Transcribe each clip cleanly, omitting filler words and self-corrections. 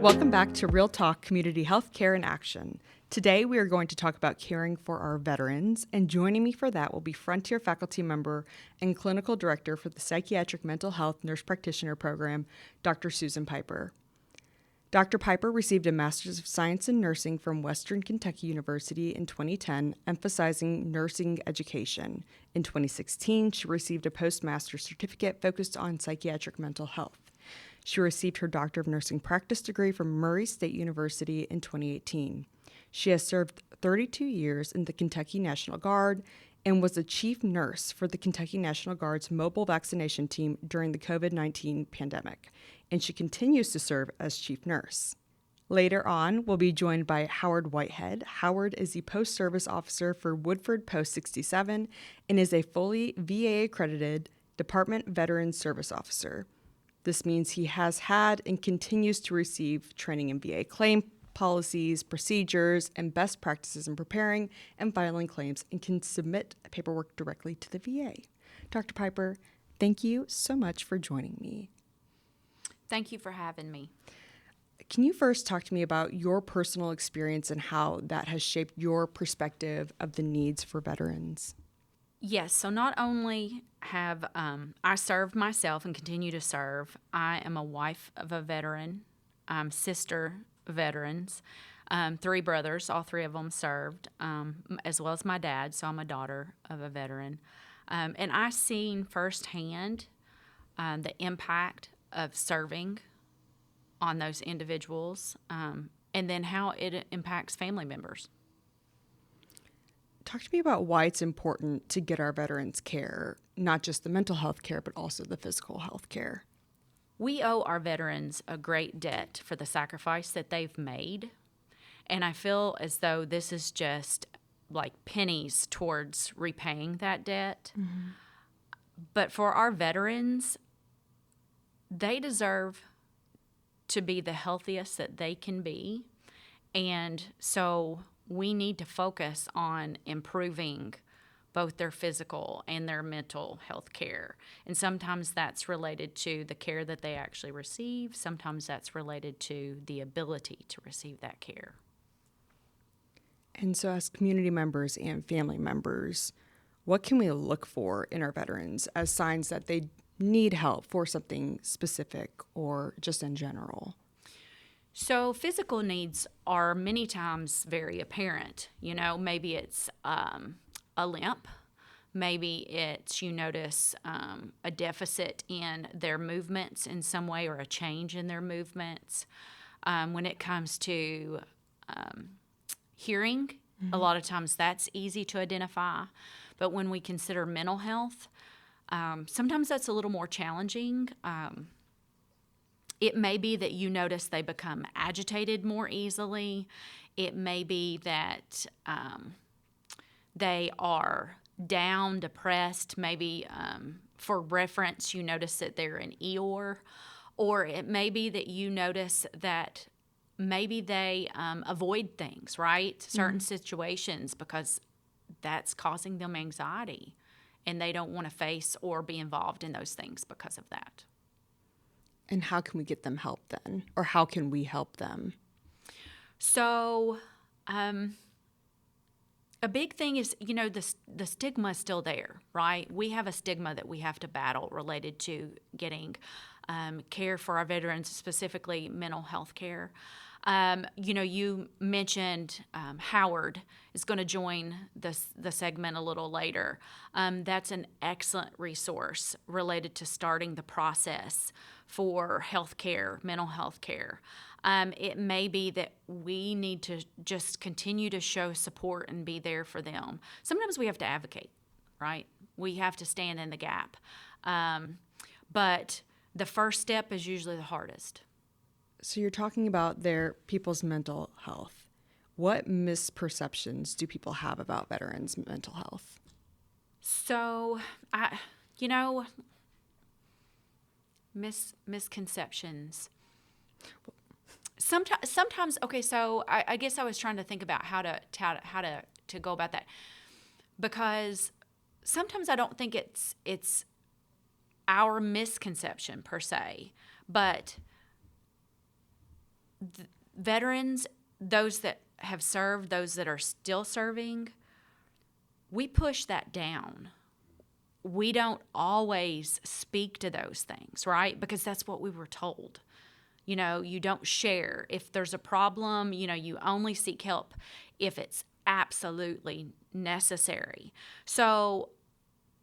Welcome back to Real Talk Community Healthcare in Action. Today we are going to talk about caring for our veterans, and joining me for that will be Frontier faculty member and clinical director for the Psychiatric Mental Health Nurse Practitioner Program, Dr. Susan Piper. Dr. Piper received a Master's of Science in Nursing from Western Kentucky University in 2010, emphasizing nursing education. In 2016, she received a postmaster's certificate focused on psychiatric mental health. She received her Doctor of Nursing Practice degree from Murray State University in 2018. She has served 32 years in the Kentucky National Guard and was the chief nurse for the Kentucky National Guard's mobile vaccination team during the COVID-19 pandemic, and she continues to serve as chief nurse. Later on, we'll be joined by Howard Whitehead. Howard is the post-service officer for Woodford Post 67 and is a fully VA-accredited Department Veterans Service Officer. This means he has had and continues to receive training in VA claim policies, procedures, and best practices in preparing and filing claims, and can submit paperwork directly to the VA. Dr. Piper, thank you so much for joining me. Thank you for having me. Can you first talk to me about your personal experience and how that has shaped your perspective of the needs for veterans? Yes, so not only have I served myself and continue to serve, I am a wife of a veteran. I'm sister veterans, 3 brothers, all 3 of them served, as well as my dad, so I'm a daughter of a veteran. And I've seen firsthand the impact of serving on those individuals, and then how it impacts family members. Talk to me about why it's important to get our veterans care, not just the mental health care, but also the physical health care. We owe our veterans a great debt for the sacrifice that they've made, and I feel as though this is just like pennies towards repaying that debt. Mm-hmm. But for our veterans, they deserve to be the healthiest that they can be, and so we need to focus on improving both their physical and their mental health care. And sometimes that's related to the care that they actually receive. Sometimes that's related to the ability to receive that care. And so as community members and family members, what can we look for in our veterans as signs that they need help for something specific or just in general? So physical needs are many times very apparent. You know, maybe it's a limp. Maybe it's you notice a deficit in their movements in some way or a change in their movements. When it comes to hearing, mm-hmm. a lot of times that's easy to identify. But when we consider mental health, sometimes that's a little more challenging. It may be that you notice they become agitated more easily. It may be that they are down, depressed. Maybe for reference, you notice that they're in Eeyore. Or it may be that you notice that maybe they avoid things, right? Certain mm-hmm. situations because that's causing them anxiety. And they don't want to face or be involved in those things because of that. And how can we get them help then? Or how can we help them? So a big thing is, you know, the stigma is still there, right? We have a stigma that we have to battle related to getting care for our veterans, specifically mental health care. You know, you mentioned Howard is going to join the segment a little later. That's an excellent resource related to starting the process for health care, mental health care. It may be that we need to just continue to show support and be there for them. Sometimes we have to advocate, right? We have to stand in the gap. But the first step is usually the hardest. So you're talking about people's mental health. What misperceptions do people have about veterans' mental health? So, misconceptions. Sometimes, okay. So I guess I was trying to think about how to go about that, because sometimes I don't think it's our misconception per se, but veterans, those that have served, those that are still serving, we push that down. We don't always speak to those things, right? Because that's what we were told. You don't share. If there's a problem, you only seek help if it's absolutely necessary. So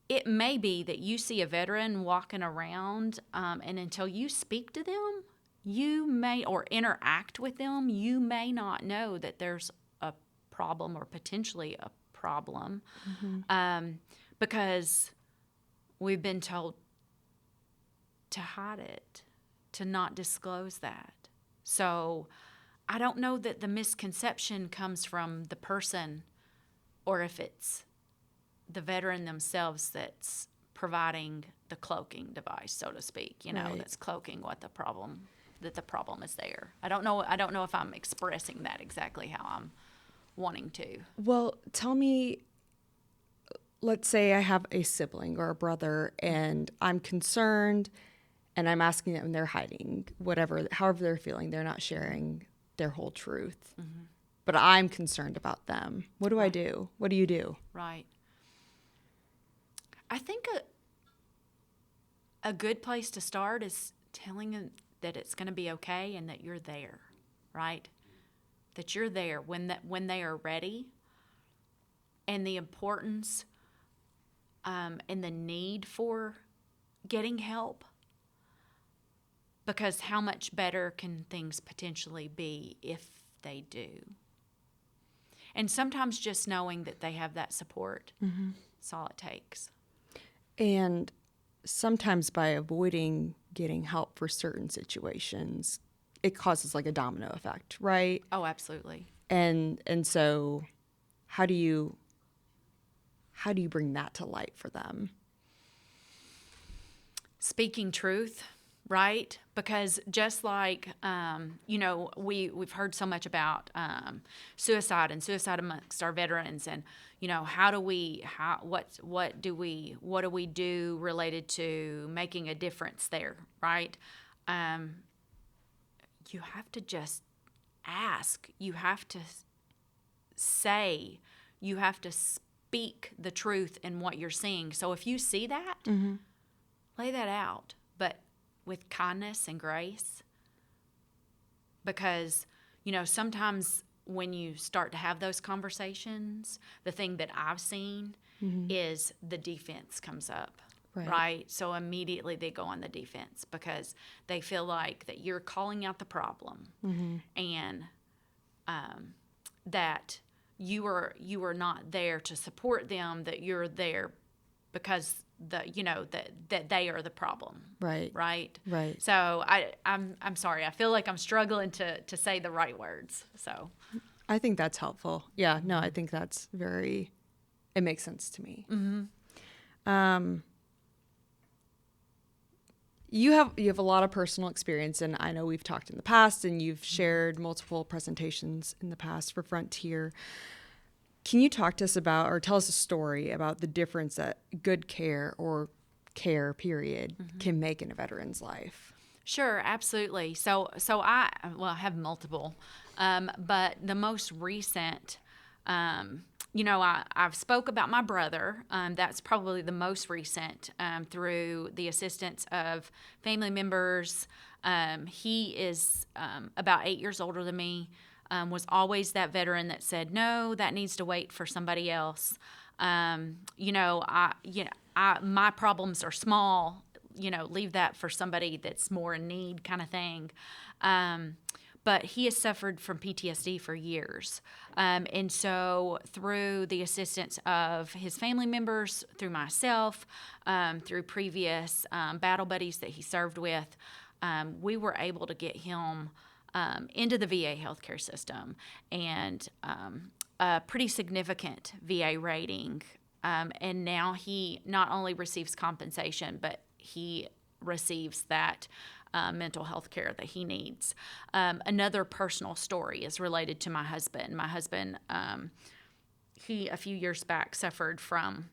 it may be that you see a veteran walking around, and until you speak to them, you may, or interact with them, you may not know that there's a problem or potentially a problem, because we've been told to hide it, to not disclose that. So I don't know that the misconception comes from the person or if it's the veteran themselves that's providing the cloaking device, so to speak, Right. that's cloaking what the problem is there. I don't know if I'm expressing that exactly how I'm wanting to. Well, tell me, let's say I have a sibling or a brother and I'm concerned and I'm asking them and they're hiding however they're feeling, they're not sharing their whole truth. But I'm concerned about them. What do I do? What do you do? Right. I think a good place to start is telling them that it's going to be okay and that you're there, right? That you're there when they are ready, and the importance and the need for getting help. Because how much better can things potentially be if they do? And sometimes just knowing that they have that support, that's all it takes. And sometimes by avoiding getting help for certain situations, it causes like a domino effect, right? Oh, absolutely. And so how do you bring that to light for them? Speaking truth, right? Because just like, we've heard so much about suicide and suicide amongst our veterans, and what do we do related to making a difference there, right? You have to just ask. You have to say. You have to speak the truth in what you're seeing. So if you see that, lay that out, but with kindness and grace. Because, sometimes when you start to have those conversations, the thing that I've seen is the defense comes up, right? So immediately they go on the defense because they feel like that you're calling out the problem and that you are not there to support them, that you're there because that they are the problem. Right. So I'm sorry. I feel like I'm struggling to say the right words. So I think that's helpful. Yeah. No, I think that's it makes sense to me. You have a lot of personal experience, and I know we've talked in the past, and you've shared multiple presentations in the past for Frontier. Can you talk to us about, or tell us a story about the difference that good care or care, period, can make in a veteran's life? Sure, absolutely. So I have multiple, but the most recent, I've spoke about my brother. That's probably the most recent through the assistance of family members. He is about 8 years older than me. Was always that veteran that said, no, that needs to wait for somebody else. My problems are small, leave that for somebody that's more in need, kind of thing. But he has suffered from PTSD for years. And so through the assistance of his family members, through myself, through previous battle buddies that he served with, we were able to get him into the VA healthcare system, and a pretty significant VA rating. And now he not only receives compensation, but he receives that mental health care that he needs. Another personal story is related to my husband. My husband, he a few years back suffered from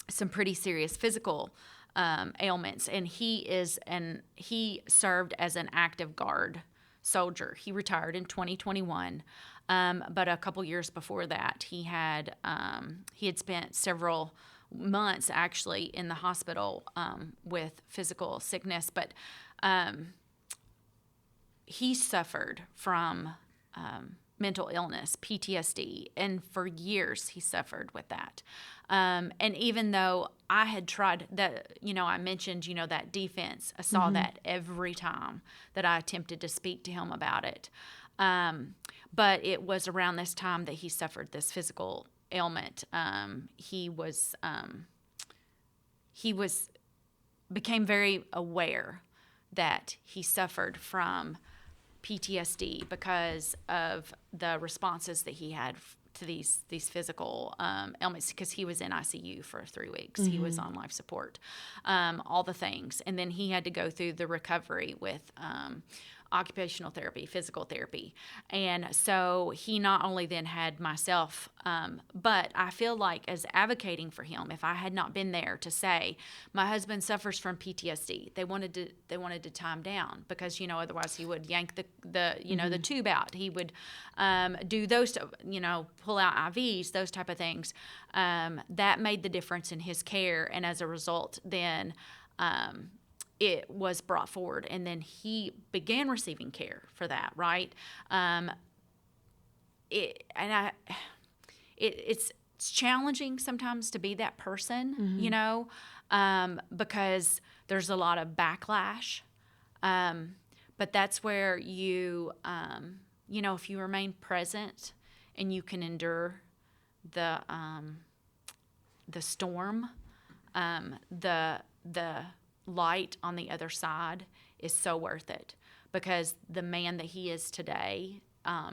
some pretty serious physical ailments, and he served as an active guard soldier. He retired in 2021, but a couple years before that, he had spent several months actually in the hospital with physical sickness, but he suffered from mental illness, PTSD, and for years he suffered with that. And even though I had tried that, I mentioned, that defense, I saw that every time that I attempted to speak to him about it. But it was around this time that he suffered this physical ailment. He became very aware that he suffered from PTSD because of the responses that he had to these physical ailments, because he was in ICU for 3 weeks. He was on life support, all the things. And then he had to go through the recovery with occupational therapy, physical therapy. And so he not only then had myself, but I feel like as advocating for him, if I had not been there to say, my husband suffers from PTSD, they wanted to tie him down because, otherwise he would yank the the tube out. He would do those, pull out IVs, those type of things. That made the difference in his care. And as a result, then, it was brought forward, and then he began receiving care for that, right? It's challenging sometimes to be that person, because there's a lot of backlash. But that's where you, if you remain present and you can endure the storm, the light on the other side is so worth it, because the man that he is today,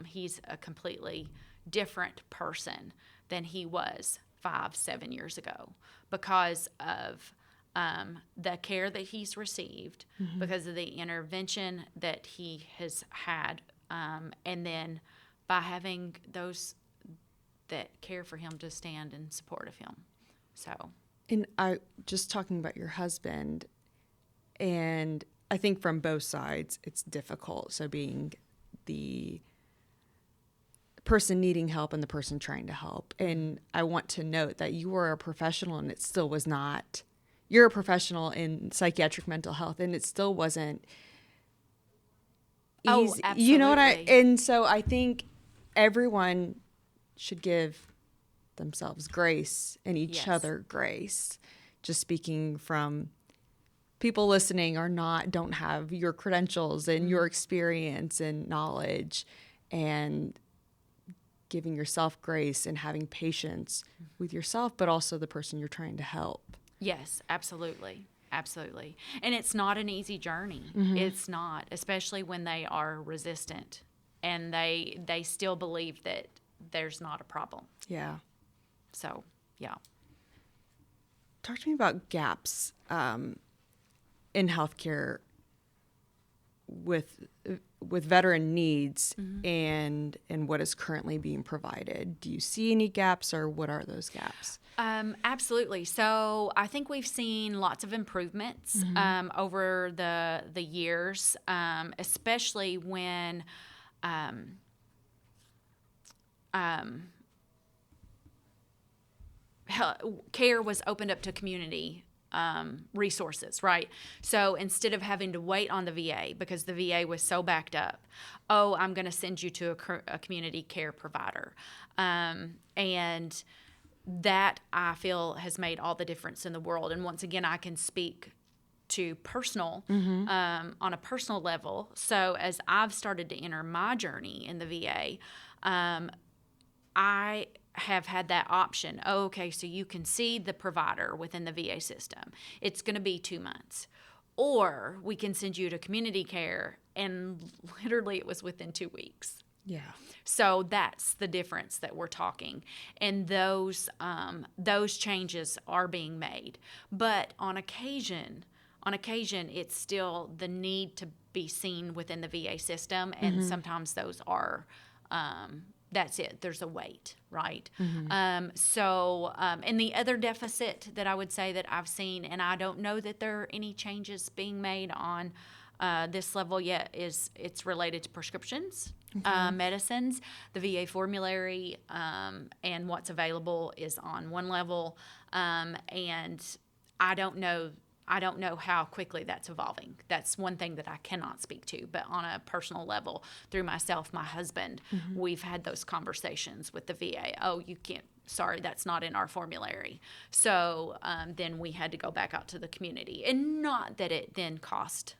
he's a completely different person than he was 5-7 years ago because of the care that he's received, because of the intervention that he has had, and then by having those that care for him to stand in support of him. So, and I just talking about your husband, and I think from both sides it's difficult. So being the person needing help and the person trying to help. And I want to note that you were a professional, and it still was not. You're a professional in psychiatric mental health, and it still wasn't easy. Oh, absolutely. You know what and so I think everyone should give themselves grace and each Yes. other grace. Just speaking from people listening don't have your credentials and your experience and knowledge, and giving yourself grace and having patience with yourself, but also the person you're trying to help. Yes, absolutely. Absolutely. And it's not an easy journey. It's not, especially when they are resistant and they still believe that there's not a problem. Yeah. So, yeah. Talk to me about gaps in healthcare with veteran needs and what is currently being provided. Do you see any gaps, or what are those gaps? Absolutely. So I think we've seen lots of improvements over the years, especially when care was opened up to community resources, right? So instead of having to wait on the VA because the VA was so backed up, I'm going to send you to a community care provider. And that, I feel, has made all the difference in the world. And once again, I can speak to personal, on a personal level. So as I've started to enter my journey in the VA, I have had that option. Okay, so you can see the provider within the VA system. It's going to be 2 months. Or we can send you to community care, and literally it was within 2 weeks. Yeah. So that's the difference that we're talking. And those changes are being made. But on occasion, it's still the need to be seen within the VA system, and sometimes those are that's it. There's a wait, right? And the other deficit that I would say that I've seen, and I don't know that there are any changes being made on this level yet is it's related to prescriptions, medicines. The VA formulary and what's available is on one level, and I don't know. I don't know how quickly that's evolving. That's one thing that I cannot speak to. But on a personal level, through myself, my husband, we've had those conversations with the VA. Oh, you can't. Sorry, that's not in our formulary. So then we had to go back out to the community, and not that it then cost,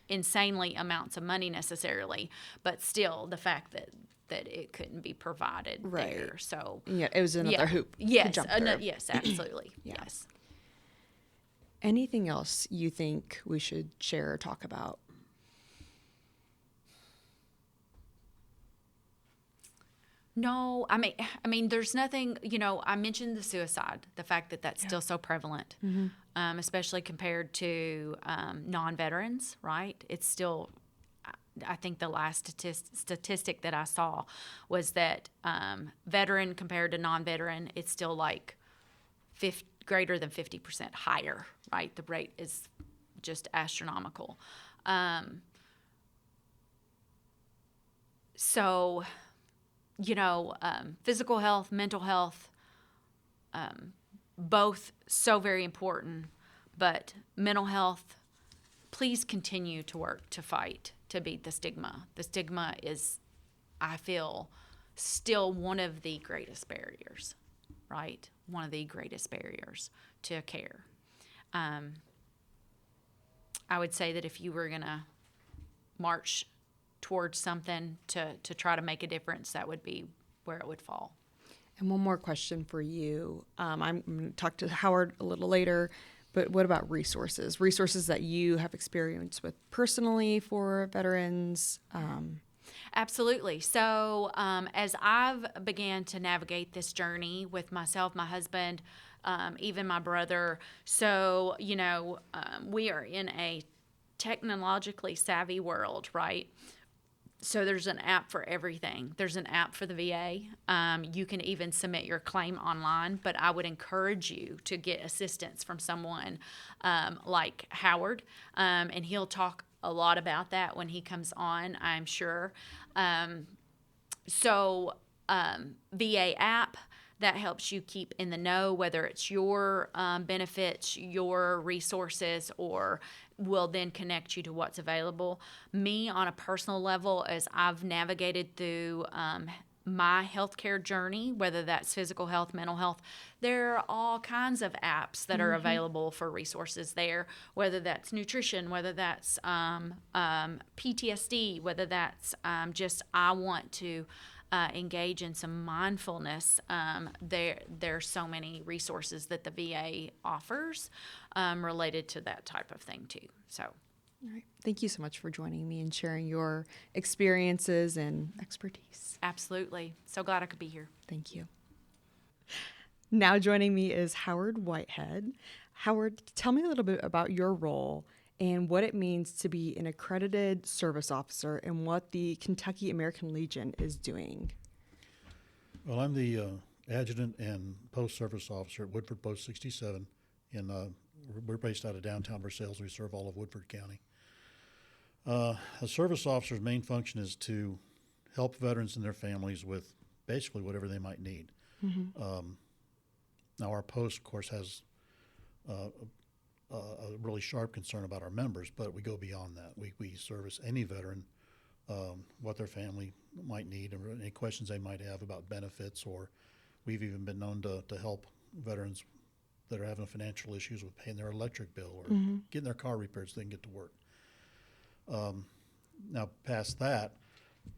insanely amounts of money necessarily, but still the fact that it couldn't be provided there. So Yeah, it was another hoop. to Yes, jump through. yes, absolutely. Yes. Anything else you think we should share or talk about? No, there's nothing. I mentioned the suicide, the fact that that's still so prevalent, especially compared to non-veterans. Right? It's still. I think the last statistic that I saw was that veteran compared to non-veteran, it's still like greater than 50% higher. Right? The rate is just astronomical. So. Physical health, mental health, both so very important. But mental health, please continue to work to fight to beat the stigma. The stigma is, I feel, still one of the greatest barriers, right? One of the greatest barriers to care. I would say that if you were going to march towards something to try to make a difference, that would be where it would fall. And one more question for you. I'm going to talk to Howard a little later, but what about resources? Resources that you have experience with personally for veterans? Absolutely. So as I've began to navigate this journey with myself, my husband, even my brother, so, we are in a technologically savvy world, right? So there's an app for everything. There's an app for the VA. You can even submit your claim online, but I would encourage you to get assistance from someone like Howard, and he'll talk a lot about that when he comes on, I'm sure. VA app, that helps you keep in the know, whether it's your benefits, your resources, or will then connect you to what's available. Me, on a personal level, as I've navigated through my healthcare journey, whether that's physical health, mental health, there are all kinds of apps that are available for resources there, whether that's nutrition, whether that's PTSD, whether that's just I want to engage in some mindfulness. There's so many resources that the VA offers related to that type of thing too. So, All right. Thank you so much for joining me and sharing your experiences and expertise. absolutely, so glad I could be here. Thank you. Now joining me is Howard Whitehead. Howard, tell me a little bit about your role and what it means to be an accredited service officer and what the Kentucky American Legion is doing. Well, I'm the adjutant and post-service officer at Woodford Post 67. We're based out of downtown Versailles. We serve all of Woodford County. A service officer's main function is to help veterans and their families with basically whatever they might need. Now, our post, of course, has a really sharp concern about our members, but we go beyond that. We service any veteran, what their family might need, or any questions they might have about benefits, or we've even been known to help veterans that are having financial issues with paying their electric bill or getting their car repaired so they can get to work. Now, past that,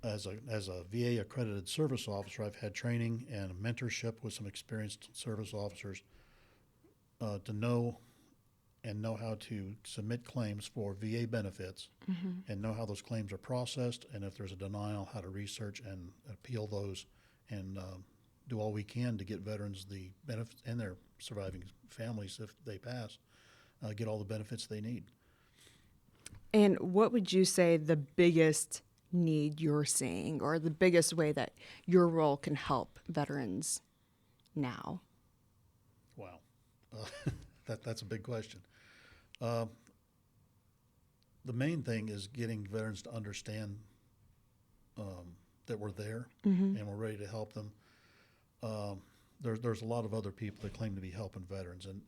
as a VA accredited service officer, I've had training and mentorship with some experienced service officers to know how to submit claims for VA benefits and know how those claims are processed, and if there's a denial, how to research and appeal those and do all we can to get veterans the benefits and their surviving families, if they pass, get all the benefits they need. And what would you say the biggest need you're seeing, or the biggest way that your role can help veterans now? Wow, that's a big question. the main thing is getting veterans to understand that we're there and we're ready to help them. There's a lot of other people that claim to be helping veterans, and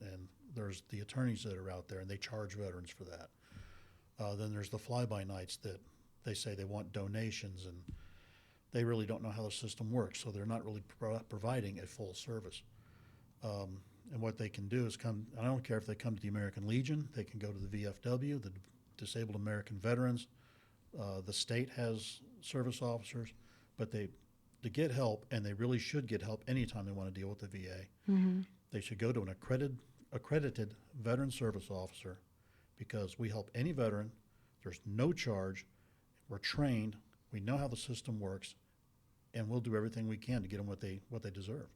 there's the attorneys that are out there, and they charge veterans for that. Then there's the fly-by-nights that they say they want donations, and they really don't know how the system works, so they're not really providing a full service. And what they can do is come, I don't care if they come to the American Legion, they can go to the VFW, the Disabled American Veterans. The state has service officers, but to get help, and they really should get help anytime they want to deal with the VA, they should go to an accredited veteran service officer, because we help any veteran. There's no charge. We're trained. We know how the system works, and we'll do everything we can to get them what they deserve.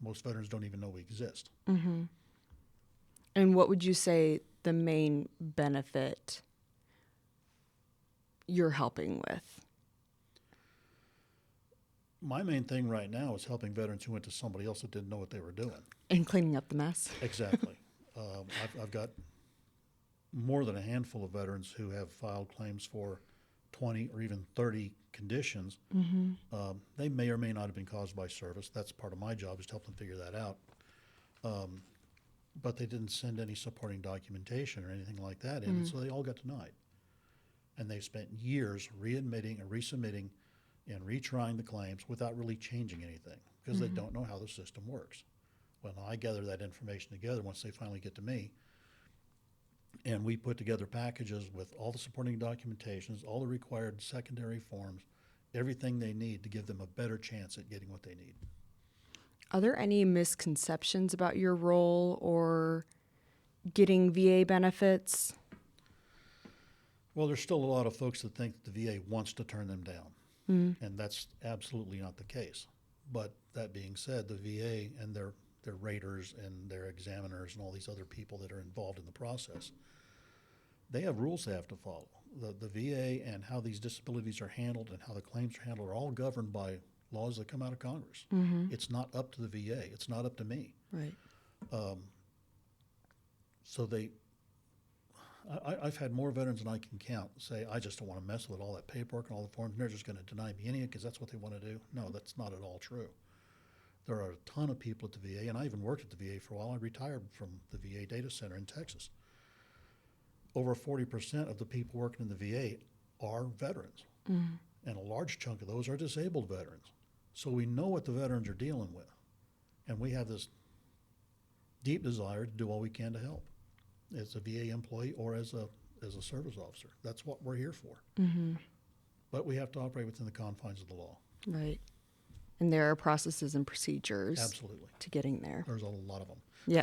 Most veterans don't even know we exist. And what would you say the main benefit you're helping with? My main thing right now is helping veterans who went to somebody else that didn't know what they were doing. And cleaning up the mess. Exactly. I've got more than a handful of veterans who have filed claims for 20 or even 30 conditions. They may or may not have been caused by service. That's part of my job, is to help them figure that out. But they didn't send any supporting documentation or anything like that in, and so they all got denied. And they've spent years readmitting and resubmitting and retrying the claims without really changing anything, because they don't know how the system works. When I gather that information together, once they finally get to me, and we put together packages with all the supporting documentations, all the required secondary forms, everything they need to give them a better chance at getting what they need. Are there any misconceptions about your role or getting VA benefits? Well, there's still a lot of folks that think that the VA wants to turn them down, and that's absolutely not the case. But that being said, the VA and their raters and their examiners and all these other people that are involved in the process, they have rules they have to follow. The VA and how these disabilities are handled and how the claims are handled are all governed by laws that come out of Congress. It's not up to the VA. It's not up to me. Right. So I've had more veterans than I can count say, I just don't want to mess with all that paperwork and all the forms, and they're just going to deny me any because that's what they want to do. No, that's not at all true. There are a ton of people at the VA, and I even worked at the VA for a while. I retired from the VA data center in Texas. Over 40% of the people working in the VA are veterans, and a large chunk of those are disabled veterans. So we know what the veterans are dealing with, and we have this deep desire to do all we can to help as a VA employee or as a service officer. That's what we're here for. But we have to operate within the confines of the law. Right. And there are processes and procedures Absolutely. to getting there. There's a lot of them. Yeah.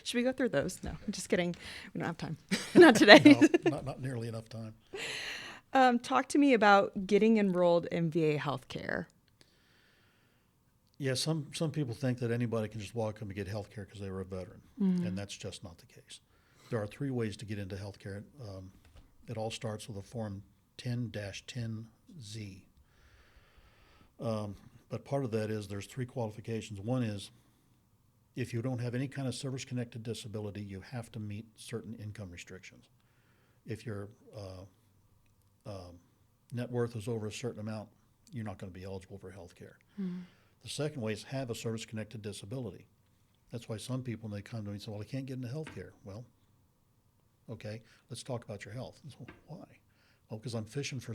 Should we go through those? No, I'm just kidding. We don't have time. Not today. No, not nearly enough time. Talk to me about getting enrolled in VA healthcare. Yeah, some people think that anybody can just walk up and get health care because they were a veteran, and that's just not the case. There are 3 ways to get into health care. It all starts with a Form 10-10Z. But part of that is there's 3 qualifications. One is if you don't have any kind of service-connected disability, you have to meet certain income restrictions. If your net worth is over a certain amount, you're not going to be eligible for health care. The second way is have a service-connected disability. That's why some people, when they come to me and say, well, I can't get into health care. Well, okay, let's talk about your health. So, why? Well, because I'm fishing for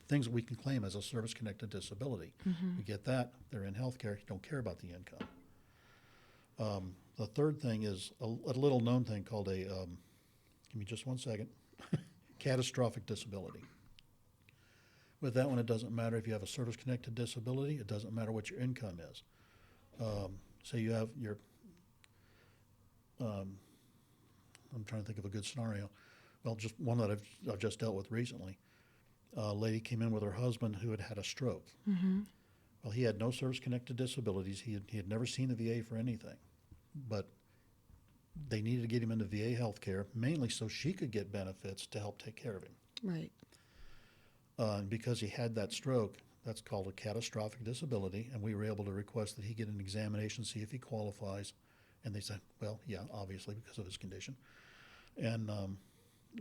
things that we can claim as a service-connected disability. We get that, they're in health care, don't care about the income. The third thing is a little known thing called give me just one second, catastrophic disability. With that one, it doesn't matter if you have a service-connected disability. It doesn't matter what your income is. Say you have your, I'm trying to think of a good scenario. Well, just one that I've just dealt with recently. A lady came in with her husband who had had a stroke. Well, he had no service-connected disabilities. He had never seen the VA for anything, but they needed to get him into VA health care, mainly so she could get benefits to help take care of him. Right. And because he had that stroke, that's called a catastrophic disability, and we were able to request that he get an examination, see if he qualifies. And they said, well, yeah, obviously, because of his condition. And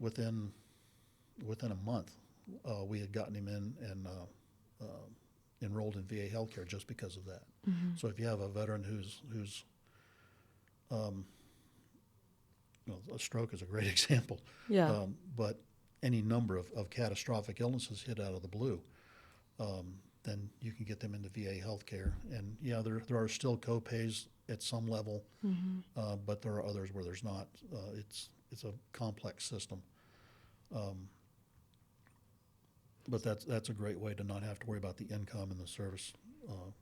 within a month, we had gotten him in and enrolled in VA healthcare just because of that. So if you have a veteran who's a stroke is a great example. Yeah. But any number of catastrophic illnesses hit out of the blue, then you can get them into VA healthcare. And yeah, there are still co-pays at some level, but there are others where there's not. It's a complex system. But that's a great way to not have to worry about the income and the service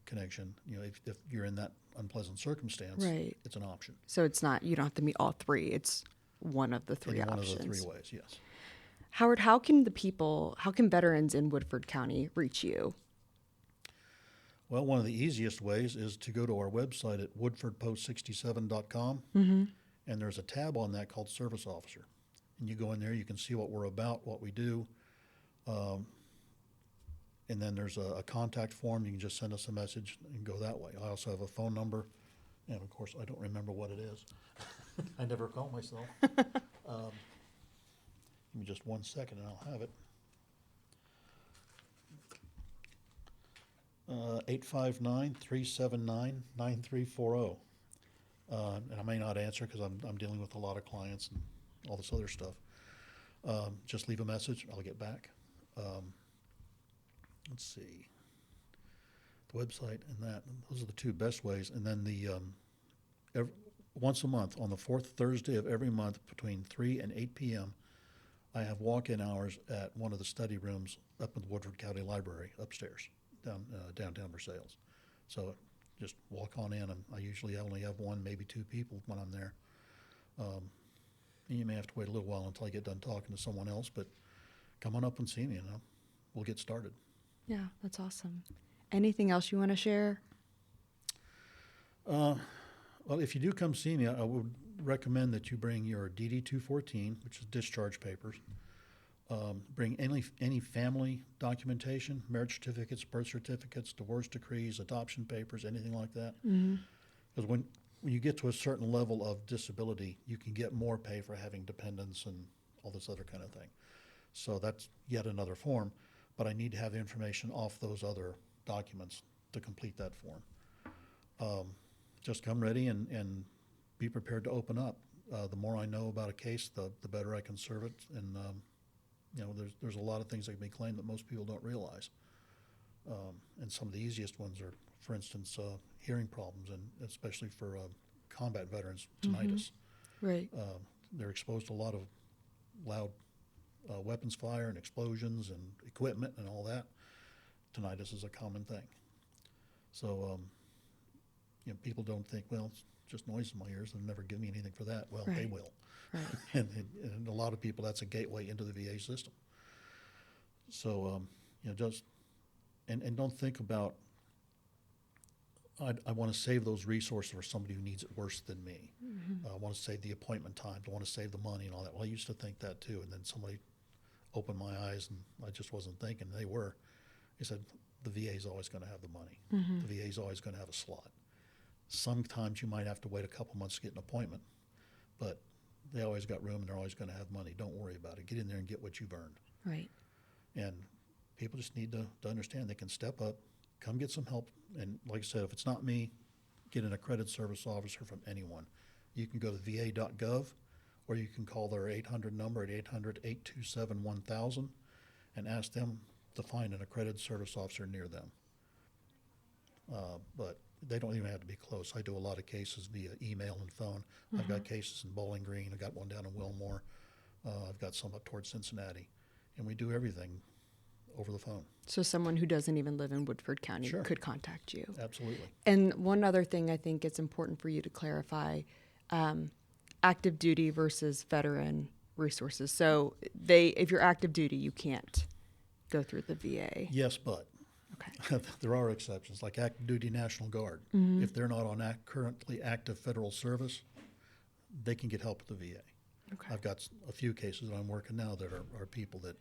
connection. You know, if you're in that unpleasant circumstance, Right. it's an option. So it's not, you don't have to meet all three. It's one of the three In one options. of the three ways, yes. Howard, how can veterans in Woodford County reach you? Well, one of the easiest ways is to go to our website at woodfordpost67.com, and there's a tab on that called Service Officer. And you go in there, you can see what we're about, what we do, and then there's a contact form. You can just send us a message and go that way. I also have a phone number, and of course, I don't remember what it is. I never call myself. Give me just 1 second and I'll have it. 859-379-9340. And I may not answer because I'm dealing with a lot of clients and all this other stuff. Just leave a message, I'll get back. Let's see. The website and that, those are the two best ways. And then once a month, on the fourth Thursday of every month between 3 and 8 p.m., I have walk-in hours at one of the study rooms up in the Woodford County Library upstairs, downtown Versailles. So just walk on in, and I usually only have one, maybe two people when I'm there. And you may have to wait a little while until I get done talking to someone else, but come on up and see me, and we'll get started. Yeah, that's awesome. Anything else you want to share? Well, if you do come see me, I would recommend that you bring your DD-214, which is discharge papers. Bring any family documentation, marriage certificates, birth certificates, divorce decrees, adoption papers, anything like that. Because when you get to a certain level of disability, you can get more pay for having dependents and all this other kind of thing. So that's yet another form, but I need to have the information off those other documents to complete that form. Just come ready and be prepared to open up. The more I know about a case, the better I can serve it. And there's a lot of things that can be claimed that most people don't realize. And some of the easiest ones are, for instance, hearing problems, and especially for combat veterans, tinnitus. Right. They're exposed to a lot of loud weapons fire and explosions and equipment and all that. Tinnitus is a common thing. So, people don't think, well, it's just noise in my ears. They'll never give me anything for that. Well, they Right. will. Right. And a lot of people, that's a gateway into the VA system. So, just, and don't think about, I want to save those resources for somebody who needs it worse than me. I want to save the appointment time. I want to save the money and all that. Well, I used to think that too. And then somebody opened my eyes and I just wasn't thinking. They were. He said, the VA is always going to have the money. The VA is always going to have a slot. Sometimes you might have to wait a couple months to get an appointment, but they always got room and they're always going to have money. Don't worry about it. Get in there and get what you've earned. Right. And people just need to understand they can step up, come get some help. And like I said, if it's not me, get an accredited service officer from anyone. You can go to va.gov, or you can call their 800 number at 800-827-1000 and ask them to find an accredited service officer near them. But they don't even have to be close. I do a lot of cases via email and phone. I've got cases in Bowling Green. I've got one down in Wilmore. I've got some up towards Cincinnati. And we do everything over the phone. So someone who doesn't even live in Woodford County Sure. could contact you. Absolutely. And one other thing I think it's important for you to clarify, active duty versus veteran resources. So if you're active duty, you can't go through the VA. Yes, but Okay. there are exceptions, like active duty National Guard. If they're not on currently active federal service, they can get help with the VA. Okay. I've got a few cases that I'm working now that are people that,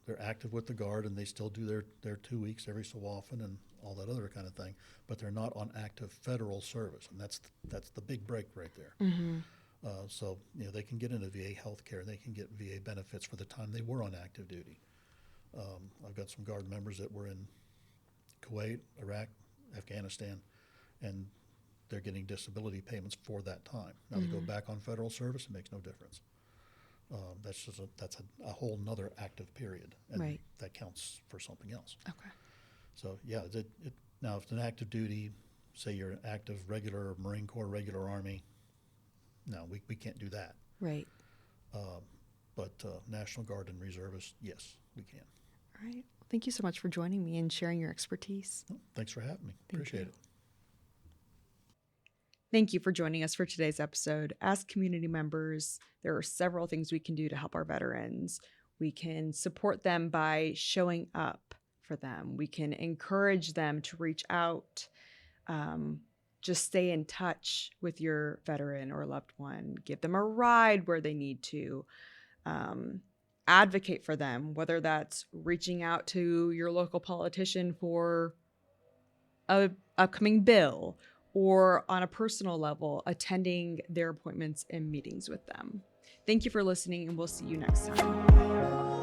they're active with the Guard and they still do their 2 weeks every so often and all that other kind of thing, but they're not on active federal service, and that's the big break right there. So, they can get into VA healthcare, they can get VA benefits for the time they were on active duty. I've got some Guard members that were in Kuwait, Iraq, Afghanistan, and they're getting disability payments for that time. Now they go back on federal service, it makes no difference. That's a whole nother active period, and Right. that counts for something else. Okay. So yeah, now if it's an active duty, say you're an active regular Marine Corps, regular Army, no, we can't do that. Right. But National Guard and reservists, yes, we can. All right. Thank you so much for joining me and sharing your expertise. Well, thanks for having me. Thank Appreciate you. it. Thank you for joining us for today's episode. As community members, there are several things we can do to help our veterans. We can support them by showing up for them. We can encourage them to reach out. Just stay in touch with your veteran or loved one. Give them a ride where they need to. Advocate for them, whether that's reaching out to your local politician for a upcoming bill, or on a personal level, attending their appointments and meetings with them. Thank you for listening, and we'll see you next time.